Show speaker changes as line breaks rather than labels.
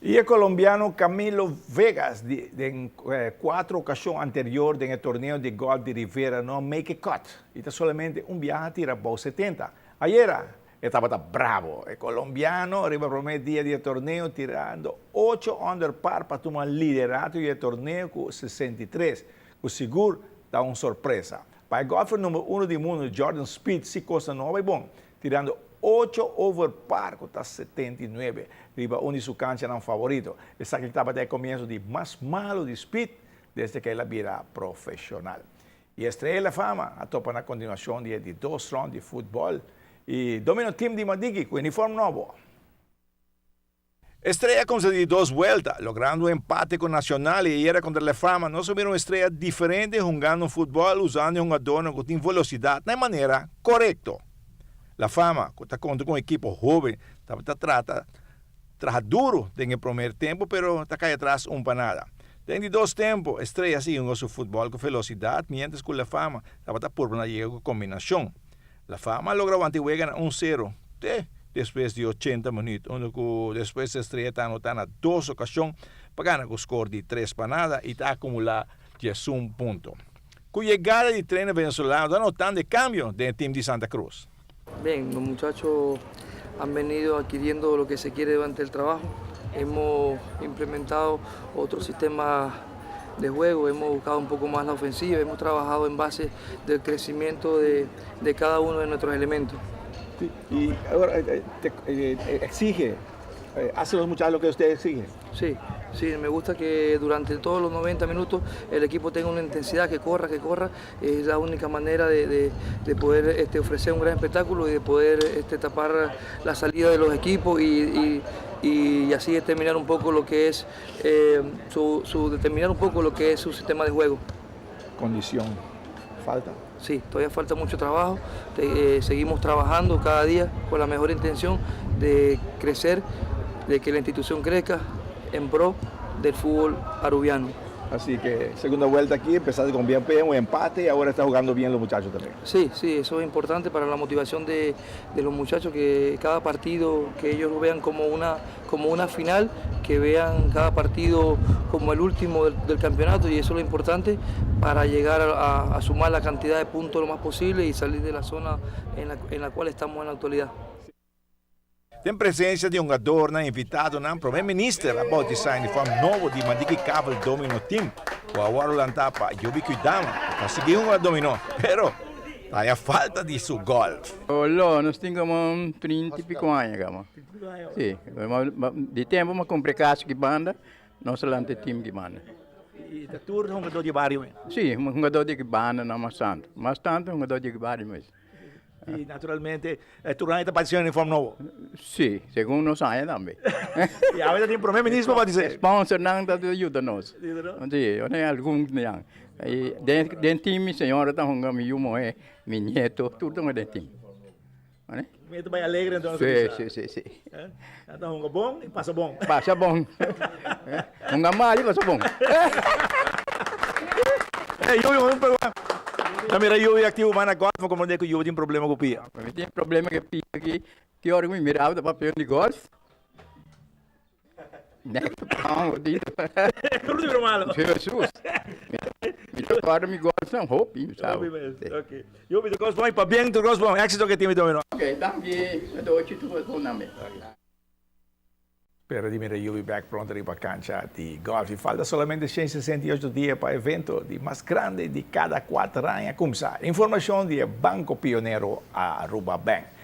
Y el colombiano Camilo Vegas, en 4 ocasiones anteriores en el torneo de golf de Rivera, no make a cut. Y está solamente un viaje a tirar por 70. Ayer estaba bravo. El colombiano arriba el primer día del torneo tirando 8 under par para tomar el liderato del torneo con 63. Con seguro da una sorpresa. Para el golfer número 1 del mundo, Jordan Spieth, sí cosa nueva y bon, tirando 8 over par con 79. Arriba uno de su cancha era un favorito. Esa que estaba de comienzo de más malo de Spieth desde que la vida profesional. Y Estrella de la Fama a topan a continuación de 2 rounds de fútbol. Y domina el team de Madigi con uniforme nuevo. Estrella concedió 2 vueltas, logrando un empate con Nacional y era contra la Fama. No subieron estrellas diferentes jugando fútbol usando un adorno que tiene velocidad de manera correcta. La Fama está contra un equipo joven, trabaja duro en el primer tiempo, pero está cae atrás un panada. En 2 tiempos, Estrella sigue jugando su fútbol con velocidad, mientras que la Fama está por una combinación. La Fama logró ganar 1-0 después de 80 minutos. Después Estrella está anotando 2 ocasiones para ganar con score de 3 panadas y está acumulando 11 puntos. Con llegada de trenes venezolanos, está notando el cambio del team de Santa Cruz.
Bien, los muchachos han venido adquiriendo lo que se quiere durante el trabajo. Hemos implementado otro sistema de juego, hemos buscado un poco más la ofensiva, hemos trabajado en base del crecimiento de cada uno de nuestros elementos.
Sí, y ahora exige, hace los muchachos lo que usted exige.
Sí, me gusta que durante todos los 90 minutos el equipo tenga una intensidad, que corra. Es la única manera de poder ofrecer un gran espectáculo y de poder tapar la salida de los equipos y así determinar un poco lo que es su sistema de juego.
Condición, falta.
Sí, todavía falta mucho trabajo. Seguimos trabajando cada día con la mejor intención de crecer, de que la institución crezca en pro del fútbol arubiano.
Así que segunda vuelta aquí, empezaste con bien un empate y ahora está jugando bien los muchachos también.
Sí, eso es importante para la motivación de los muchachos, que cada partido, que ellos lo vean como una final, que vean cada partido como el último del campeonato, y eso es lo importante para llegar a sumar la cantidad de puntos lo más posible y salir de la zona en la cual estamos en la actualidad.
Tem presença de um jogador invitado na primeiro-ministro a bautizar em forma nova de Madigi Cabo Domino Team. O agora lantapa, eu vi cuidado, conseguiu dominó, pero aí a falta de seu gol.
Olha, nós temos 30 e pico anos, gama. Sim, de tempo uma comprei casa que banda, nós lante time que banda.
E da turma um jogador de barrio.
Sim, um jogador de banda não mais tanto um jogador de barrio mesmo.
E naturalmente, tu está participando em forma nova.
Sim, segundo nós anos também.
E agora tem primeiro-ministro para dizer.
Sponsor não está ajuda nós. Sim, eu tenho alguns não. E dentro time senhora está jogando meu moé, meu neto, tudo dentro time.
Muito bem alegre então.
Sim.
Então joga bom e passa bom.
Passa bom. Joga mal e passa bom.
Eu pergunto. Também eu ativo mais na golfe, como eu digo, eu tenho problema com o pia.
Tem problema com o pia aqui, que hora eu mirava da papel de golfe. Não, dito.
Tudo de malo.
Jesus. Agora me gosta não roupa, sabe?
Ok. Eu me gosto bom, para bem tu gosto bom, éxito que tem dominó.
Ok, também, eu dou tu gosto não me.
Pero dime, eu vou back pronto para a cancha de golfe. Falta solamente 168 dias para o evento de mais grande de cada 4 anos a começar. Informação de Banco Pioneiro Aruba Bank.